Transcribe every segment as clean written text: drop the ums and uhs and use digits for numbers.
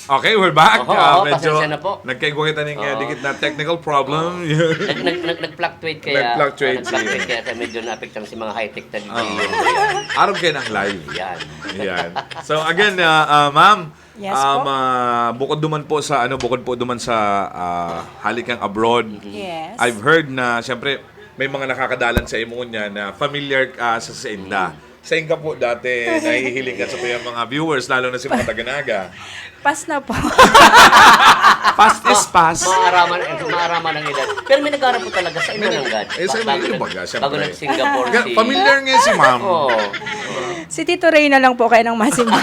Okay, we're back. Oo, Medyo pasensya na po. nagkaiguhitan ng Oo. dikit na technical problem. Nag-fluctuate kaya. Nag-fluctuate Nag-fluctuate siya. kaya medyo na-apektan si mga high-tech na Oo. yan. Araw kayo ng live. Yan. Yan. So again, ma'am, Yes po. bukod po duman sa halikang abroad. Yes. I've heard na siyempre may mga nakakadalan sa imo niya na familiar ka sa Senda. Sa ka po dati nahihiling ka sa tuyang mga viewers lalo na si mga taga-Naga. Pass na po. Past is past. Maaraman ng edad. Pero may nag-aarap po talaga sa inyo ng God. sa inyo baga, siyempre. Bago nag-Singapore si... Familiar nga si ma'am. Oo. Si Tito Ray na lang po kayo ng masimba.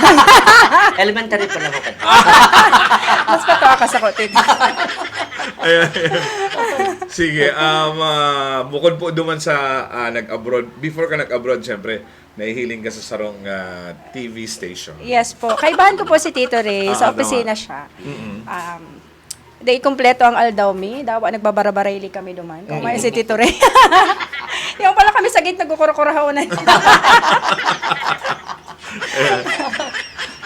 Elementary pa lang ako. Mas patawa ka sa kotin. Ayan. Sige, bukod po duman sa nag-abroad, before ka nag-abroad, syempre, nahihiling ka sa sarong TV station. Yes po. Kaibahan ko po si Tito Ray. Sa opisina siya. Day kompleto ang Aldawmi. Dawa nagbabarabarayli kami duman. Kung may si Tito Ray. Yung pala kami sa gate nagkukura-kurahawanan.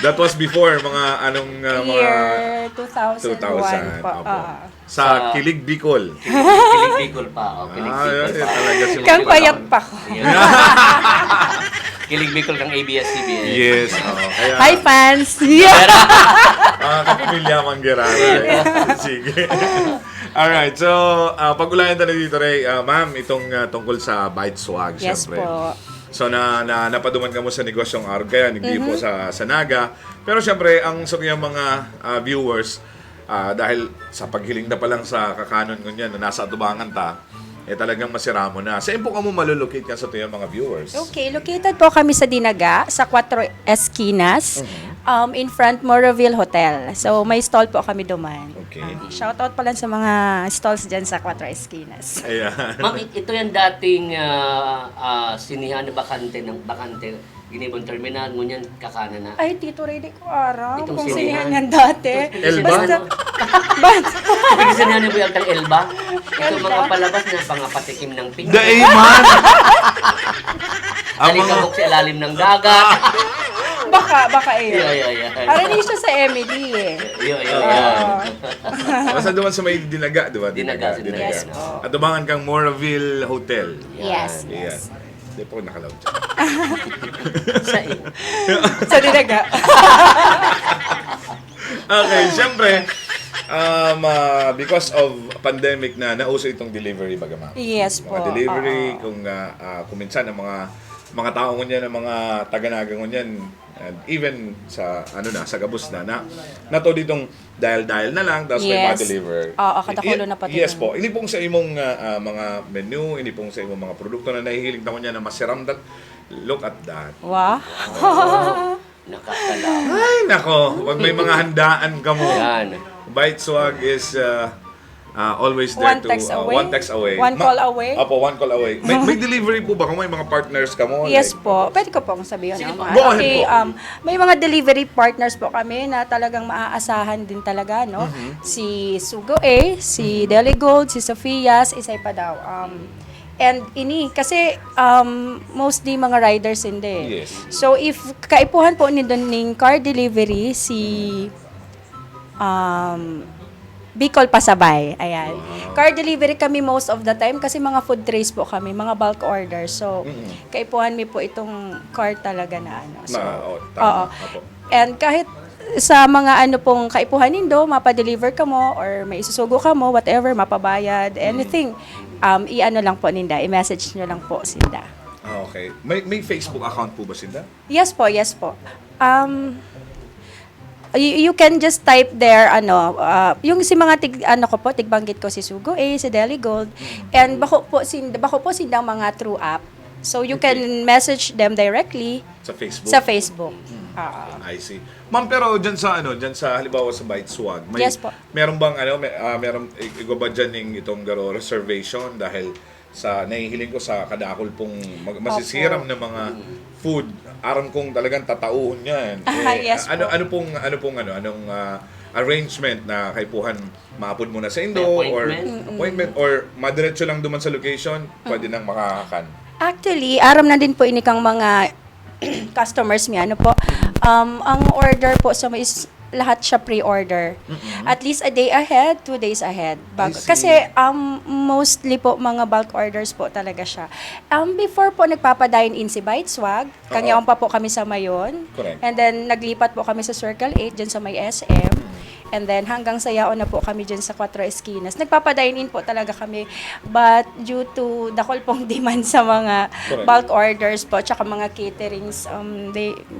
That was before, mga anong mga Year 2001 po. opo. Sa Kilig Bicol. Kilig Bicol pa. Kilig Bicol Yan, pa. talaga si Kang Ma'am. payat pa ko. Kilig Bicol kang ABS-CBN. Yes. Kaya, Hi fans! Yeah! kapamilya Manggerara. Sige. Alright, so pag-ulayan tayo dito, Ray, ma'am, itong tungkol sa Bite Swag, Yes syempre. po. So napaduman ka mo sa negosyong Arca, hindi po sa Naga. Pero syempre, ang sa kanyang mga viewers, dahil sa paghiling na pa lang sa kakanon ngunyan na nasa atubangan ta, talagang masira mo na. Saan po ka mo malulocate ka sa tuyang mga viewers? Okay, located po kami sa Dinaga, sa Cuatro Esquinas, in front Moroville Hotel. So, may stall po kami duman. Okay. Shoutout pa lang sa mga stalls dyan sa Cuatro Esquinas. Ayan. Ma'am, ito yung dating sinihan na bakante, Ginibon Terminal, ngunyan kakana na. Ay, Tito Ray, di ko araw Itong kung sinihan. sinihan yan dati. Elba? Basta, basta, Ibig sinihan niyo po yung tang Elba? Ito mga palabas na pangapatikim ng pink. Daiman! Ang mga... Alikabok sa ilalim ng dagat. baka eh. Yeah. Arinig siya sa Emily eh. Yeah. Basta duman sa may Dinaga, di ba? Dinaga. Yes po. At dumangan kang Moraville Hotel. Yes. Ayan. Hindi po nakalaw dyan. Sa Sa Dinaga. Okay, syempre, because of pandemic na nauso itong delivery baga ma'am. Yes po. Mga delivery, Oo. kung minsan ang mga tao ngunyan, ang mga taga-Naga ngunyan, and even sa sa Gabus na to ditong dial na lang tapos may Yes. ma-deliver. Oo, katakulo na pati Yes nun. po. Hindi pong sa imong mga menu, hindi pong sa imong mga produkto na nahihilig na ngunyan na masiram that. Look at that. Wow. nakakalaw. Ay, nako. Wag may mga handaan ka mo. Yan. Bite Swag is always there One to text away. one text away. One call away. Opo, one call away. May delivery po ba kung may mga partners ka mo? Yes Like, po. Pwede ko pong sabihin. Sige naman. po. Go ahead Okay, po. may mga delivery partners po kami na talagang maaasahan din talaga, no? Si Sugo A, si Deli Gold, si Sophia's, isay pa daw. And kasi mostly mga riders hindi. Yes. So if kaipuhan po ni doon ning car delivery si Bicol Pasabay. Ayan. Car delivery kami most of the time kasi mga food trays po kami, mga bulk orders. So, kaipuhan mi po itong car talaga na ano. So, tama. oo. Opo. And kahit sa mga ano pong kaipuhan nindo, mapa-deliver ka mo or may isusugo ka mo, whatever, mapabayad, anything, i-ano lang po ninda, i-message nyo lang po sinda. Okay. May Facebook account po ba Sinda? Yes po. You can just type there yung si mga tigbanggit ko si Sugo A, si Deli Gold, and bako po sindang mga true app. So you can message them directly Sa Facebook? sa Facebook. I see. Ma'am, pero dyan sa halimbawa sa Bite Swag, Yes po. meron bang meron igaba dyan ng itong reservation dahil sa nahihiling ko sa kadakol pong masisiram na mga food, aram kong talagang tatauhon yan. Yes po. Anong arrangement na kaipuhan maapod mo na sa Indo May or appointment? appointment or madiretso lang duman sa location, pwede nang makakakan. Actually, aram na din po inikang mga customers mi ano po. Ang order po sa lahat siya pre-order. At least a day ahead, 2 days ahead. I see. Kasi mostly po mga bulk orders po talaga siya. Before po nagpapadine in si Bite Swag, kangyaon pa po kami sa Mayon. Correct. And then naglipat po kami sa Circle 8 dyan sa may SM. And then hanggang sa Yaon na po kami dyan sa Cuatro Esquinas. Nagpapadine in po talaga kami. But due to dakol pong demand sa mga Correct. bulk orders po, tsaka mga caterings,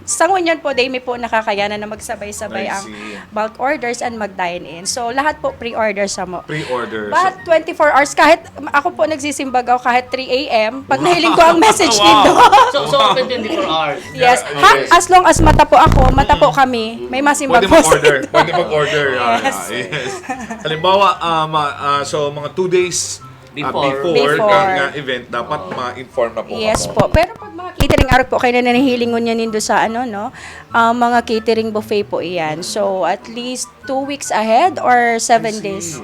sa ngunyan po, they may po nakakayanan na magsabay-sabay I ang see. bulk orders and mag-dine in. So lahat po pre-order sa mo. Pre-order. But 24 hours, kahit ako po nagsisimbagaw kahit 3 a.m., pag nahiling ko ang message Wow. nito. So open 24 hours. Yes. Okay. As long as mata po ako, mata po kami, may masimbag Pwede po mag-order. sila. Pwede mag-order. Yes. Yes. Halimbawa, so mga 2 days Before. kang event, dapat ma-inform na po Yes ako. po. Pero pag mga catering araw po, kayo na nanahilingon niya nindo sa mga catering buffet po iyan. So, at least 2 weeks ahead or 7 days.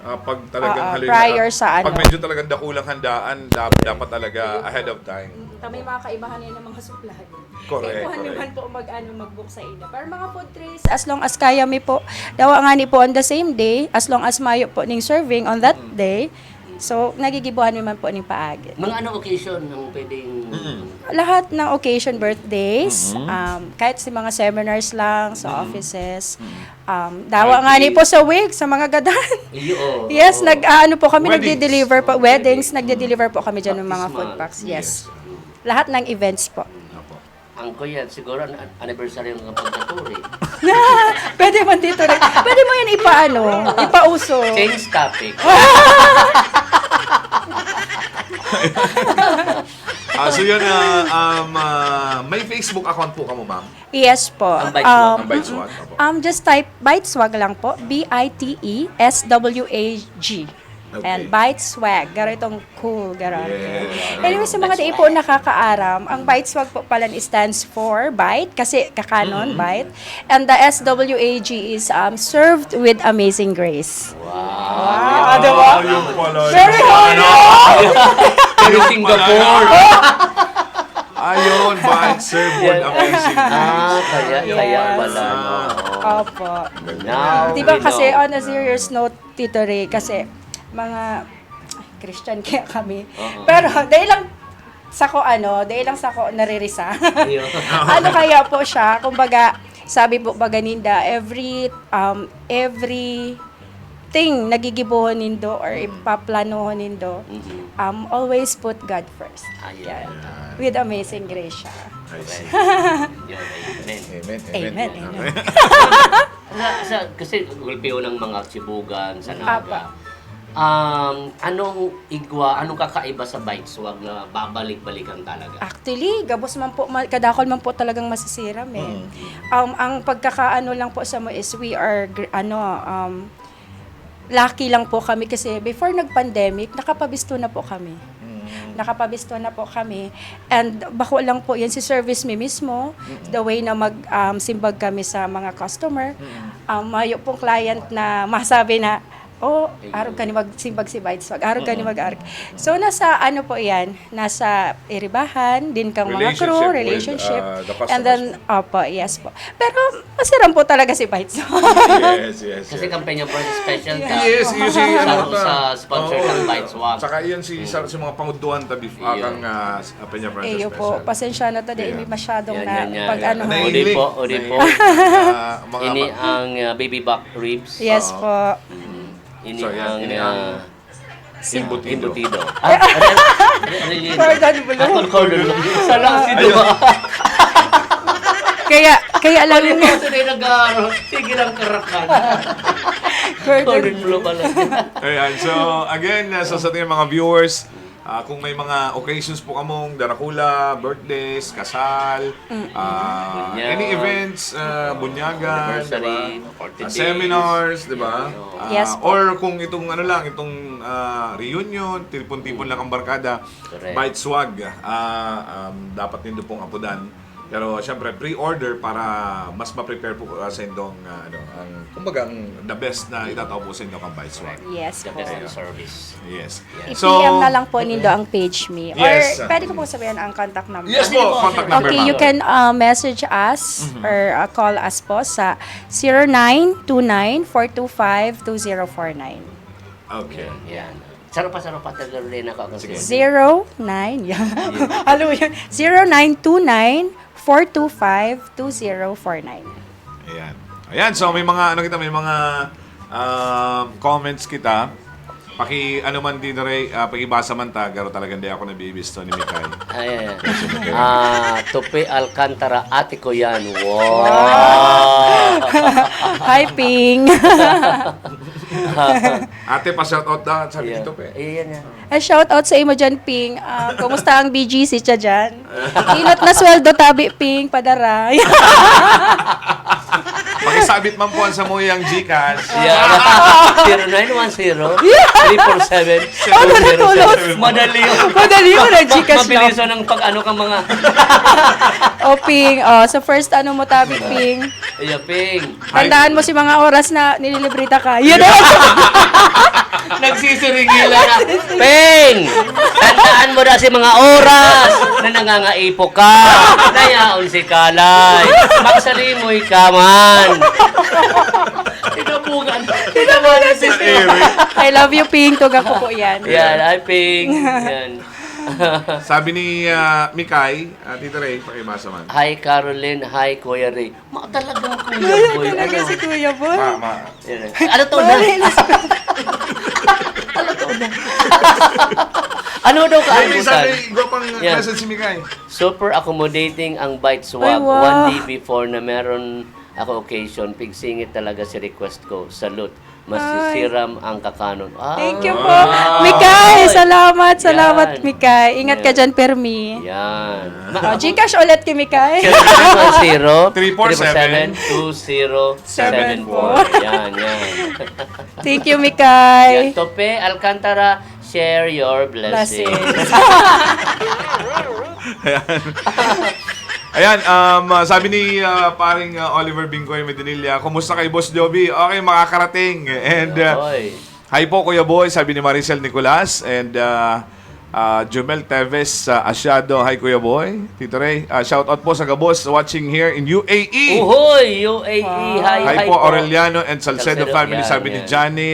Pag talagang prior sa Pag ano. medyo talagang dakulang handaan, dapat talaga ahead of time. May mga kaibahan yan ng mga supply. Correct, Kaibahan correct. naman po mag-book sa ina. Pero mga food trays, as long as kaya mi po, dawa nga ni po on the same day, as long as mayo po ning serving on that day, so nagigibuhan naman po ning paagi. Mga anong occasion ang pwedeng... Lahat ng occasion, birthdays, kahit sa mga seminars lang, sa offices, dawa nga ni po sa wig, sa mga gadan. Iyo. Yes, ano po kami, Weddings. nagde-deliver po, weddings, nagde-deliver po kami dyan ng mga food packs. Yes. Lahat ng events po. Ang kuya, siguro anniversary ng pagkaturi. Pwede man dito rin. Pwede mo yan ipauso. Change topic. So yun, may Facebook account po ka mo, ma'am? Yes po. Ang Bite Swag. Ang Bite Swag. Opo. Just type Bite Swag lang po. BITESWAG. Okay. And Bite Swag. Garo itong cool. Garo. Yeah. Anyway, sa mga di po nakakaaram, ang Bite Swag po pala stands for Bite, kasi kakanon, Bite. And the SWAG is served with amazing grace. Wow. Diba? Yung pala. Very holy! Pero Singapore. Ayun, Bite Serve Food Amazing. Kaya Yes. pala. No. Opo. Now, Diba we kasi know. on a serious note, Tito Ray, kasi mga Christian kaya kami. Pero dahil lang sako naririsa. Iyo. Ano kaya po siya, kumbaga, sabi po baganinda, every thing nagigibuhon nindo or ipaplanohon nindo, always put God first. Ayan. With amazing grace siya. I see. Yun, amen. Amen. Amen. Amen. Kasi gulpiyo ng mga Sibugan, sa Apa. Naga. Anong kakaiba sa Bite Swag na babalik-balikan talaga? Actually, gabos man po, kadakol man po talagang masisiram eh. Ang pagkakaano lang po sa mo is we are, lucky lang po kami kasi before nag-pandemic, nakapabisto na po kami. Nakapabisto na po kami. And bako lang po yan si service me mismo, the way na simbag kami sa mga customer. Mayo pong client na masabi na, araw ka ni magsimbag si Bite Swag, araw ka ni mag-arg. So, nasa po yan, nasa iribahan, din kang mga crew, relationship. With, the customers. And then, yes po. Pero, masiram po talaga si Bite Swag. Yes. Kasi kampanya for special ka. Yes, yun si sa sponsor ng Bite Swag. Saka yun sa mga panguduan tabi kang Penya Francis Iyo Special. po, pasensya na to, hindi masyadong Yan. Naiingling. Udi po. Mga Ini ang baby back ribs. Yes po. Ini So, yan. ang Ini ang embutido. Cordon bleu. Cordon bleu. Salang si Dua. Kaya alam Ano niyo, ito na yung nag-aaral? Sige lang karakan. Cordon bleu pala. Ayan, so again, sa ating mga viewers, kung may mga occasions po kamong darakula, birthdays, kasal, any events, bunyagan, Anniversary, diba? 40 days. Seminars, diba? Yes po. Or kung itong reunion, tipon-tipon lang ang barkada, Correct. Bite Swag, dapat nito pong apudan. Pero syempre pre-order para mas ma-prepare po sa indong kumbaga the best na itatao po sa indong ang Bite Swag. Yes The po. best in service. Yes. I-PM na lang po nindo ang page me. Or Yes. pwede ko po sabihin ang contact number. Yes po, contact number Okay, you ma'am. can message us or call us po sa 0929-425-2049. Okay. Yan. Saro pa tagal rin ako ang Sige. 09, yan. Halo yun. 0929-425-2049. Ayan. Ayan, so may mga may mga comments kita. Man din rin, pakibasa man garo talagang di ako nabibisto ni Mikay. Ayan. Tope Alcantara, ate ko yan. Wow! Hi, Ping. Ate, pa-shoutout na, sabi Ayan. dito pe. Ayan yan. Shout out sa imo dyan, Ping. Kumusta ang BGC siya dyan? Inot na sweldo tabi, Ping. Padara. Pakisabit man po sa mo yung Gcash. Yeah. 0910-347-207. Madali yun. Madali yun ang Gcash lang. Mabilis ng pag-ano ka mga... O, Ping. So first, mo tabi, Ping? Iya, Ping. Tandaan mo si mga oras na nililibrita ka. Yun Nagsisiringila na. Ping! Tandaan mo na si mga oras na nangangaipo ka. Nayaon si Kalay. Magsalimoy ka man. Tinabugan. Tinabugan si I love you, Ping. Tugang ko po yan. Yan, ay Ping. Yan. Sabi ni Mikay, Tito Ray, pakibasa man. Hi Caroline, hi Kuya Ray. Talagang Kuya Boy. Talaga si Kuya Boy. Ma. Yan. Ano to na? Ano daw Sabi, kaabutan? go pang Yan. message si Mikay. Super accommodating ang Bite Swag. Ay, wow. One day before na meron ako occasion, pigsingit talaga si request ko. Salute. Masisiram ang kakanon. Thank you po. Mikay, salamat. Salamat, Yan. Mikay. Ingat ka Yan. dyan, Permi. Yan. Gcash ulit kay Mikay. 347-2074. Yan. Thank you, Mikay. Yan. Tope Alcantara, share your blessings. Blessings. Ayan, sabi ni paring Oliver Bingoy Medinilla, kumusta kay Boss Joby? Okay, makakarating. And Oy. hi po Kuya Boy, sabi ni Maricel Nicolas. And Jumel Teves Asyado, hi Kuya Boy. Tito Ray, shout out po sa Gabos watching here in UAE. Uhoy! UAE! Hi po Aureliano and Salcedo family, Yan, sabi ni yan.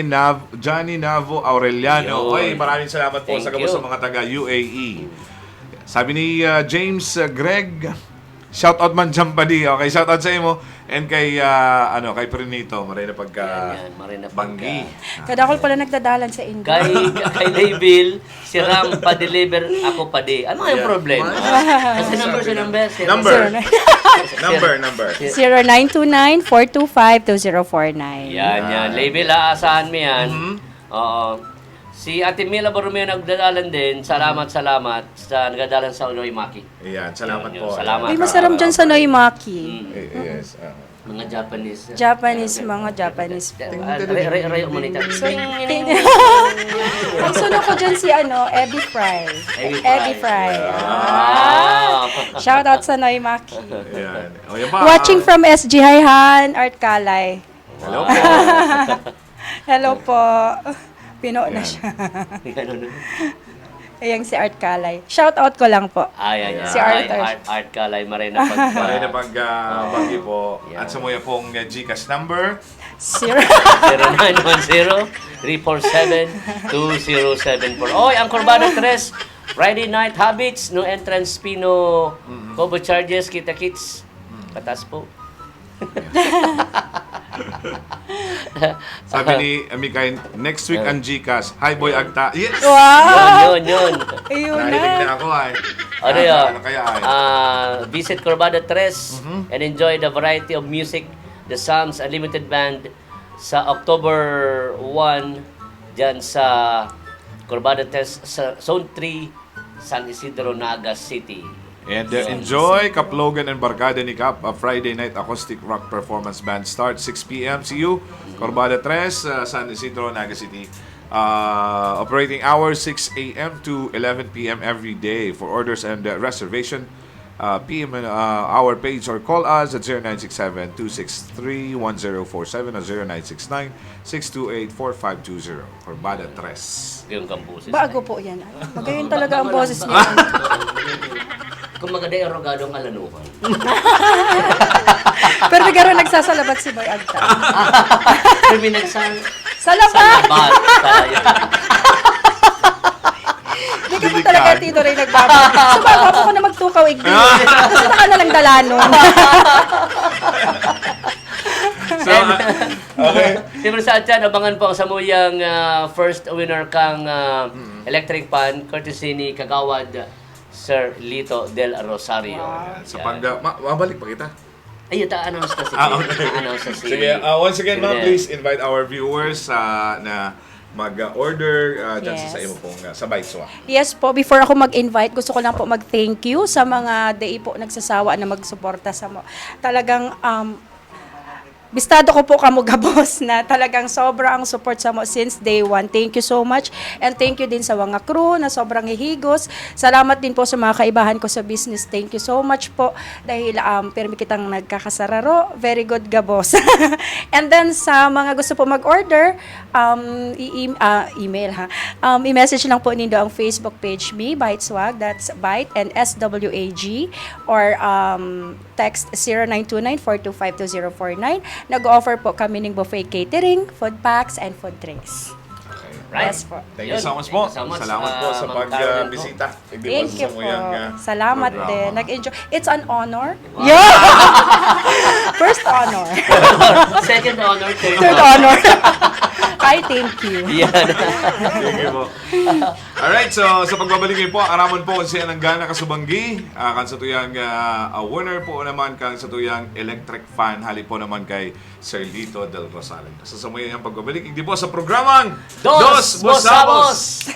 Johnny Navo Aureliano. Yun. Oy, maraming salamat po Thank sa Gabos you. sa mga taga UAE. Sabi ni James Greg, shout out man dyan pa di. Okay, shout out sa imo and kay kay Prinito, maray na pagka Yan, Marina Banggi. Kadakol pala nagdadalan sa India. Kay Dayville, si Ram pa-deliver, ako pa di. Ano yung problema? Kasi number siya ng best. Number. 0929-425-2049. Yan. Label, aasahan mo yan. Oo. Si Ate Mila Borromeo nagdadalan din. Salamat sa nagdadalan sa Unoy Maki. Ayan, salamat Yun, po. salamat. Ay, masarap dyan sa Noimaki. Yes. Mga Japanese. Mga Japanese. Rayo mo nito. Ang sunod ko dyan si Eddie Fry. Eddie Fry. Shout out sa Noimaki. Ayan. O, yan pa. Watching from SG Hayhan, Art Kalay. Hello po. Hello po. Pino na siya. Ganun. Ayan si Art Kalay. Shout out ko lang po. Ay. Si Arthur. Art Kalay, Marina Pagka. Maray na Banggi po. Yan. At sa mo pong Gcash number. 0910-347-2074. Oy, ang Corbada 3, Friday Night Habits, no entrance Pino, Cobo charges, kita-kits. Katas po. Sabi ni Mikay, next week ang Gcash. Hi Boy Agta. Yes! Wow! Yun. Ayun Narinig na. na ako ay. Ano yun? Ano kaya ay? Visit Corbada 3 and enjoy the variety of music, the Psalms Unlimited Band sa October 1 dyan sa Corbada 3 sa Zone 3, San Isidro, Naga City. And enjoy Kaplogan and Barkada ni Kap, a Friday night acoustic rock performance band start 6 p.m. See you, Corbada 3, San Isidro, Naga City. Operating hours 6 a.m. to 11 p.m. every day. For orders and reservation, PM our page or call us at 0967-263-1047 o 0969-628-4520. Corbada 3. Yung kampusis. Bago po yan. Magayon talaga ang boses niya. Kung maganda yung rogadong alanuhan. Pero nagkaroon nagsasalabat si Boy Agta. Criminal sa Salabat! labat. Tayo. Hindi kasi talaga Tito Ray nagbabalik. Sumama po ko na magtukaw igdi. Gusto na ka na lang dalanon. So, okay. Siyempre sa atyan, abangan po ang samuyang first winner kang electric pan, courtesy ni Kagawad Sir Lito Del Rosario. Sa mabalik pa kita. Ay, ta-announce na si Okay. Ta-announce na si... Sige, once again, ma'am, Sige. please invite our viewers na mag-order dyan Yes. sa iyo pong sa Biteswa. Yes po, before ako mag-invite, gusto ko lang po mag-thank you sa mga day po nagsasawa na magsuporta sa mo. Talagang bistado ko po kamo gabos na talagang sobra ang support sa mo since day one. Thank you so much. And thank you din sa mga crew na sobrang hihigos. Salamat din po sa mga kaibahan ko sa business. Thank you so much po dahil permi kitang nagkakasararo. Very good gabos. And then sa mga gusto po mag-order, email ha. I-message lang po nindo ang Facebook page me, Biteswag. That's Byte and SWAG or text 0929-425-2049. Nag-offer po kami ng buffet catering, food packs, and food drinks. Right. Yes po. Thank you Yun. so much po. Thank you so much, Salamat po sa Ma'am Caroline po. pagbisita. Thank you po. Salamat din. Nag-enjoy. It's an honor. Wow. Yeah! First honor. Second honor. Third honor. Ay, thank you. Yan. Thank you po. Alright, so sa pagbabalik ngayon po, aramon po siya ng gana kasubanggi. Kan sa tuyang winner po naman kan sa tuyang electric fan. Hali po naman kay Sir Lito Del Rosario. Sa samuyan ang pagbabalik, hindi po sa programang Dos Bosabos!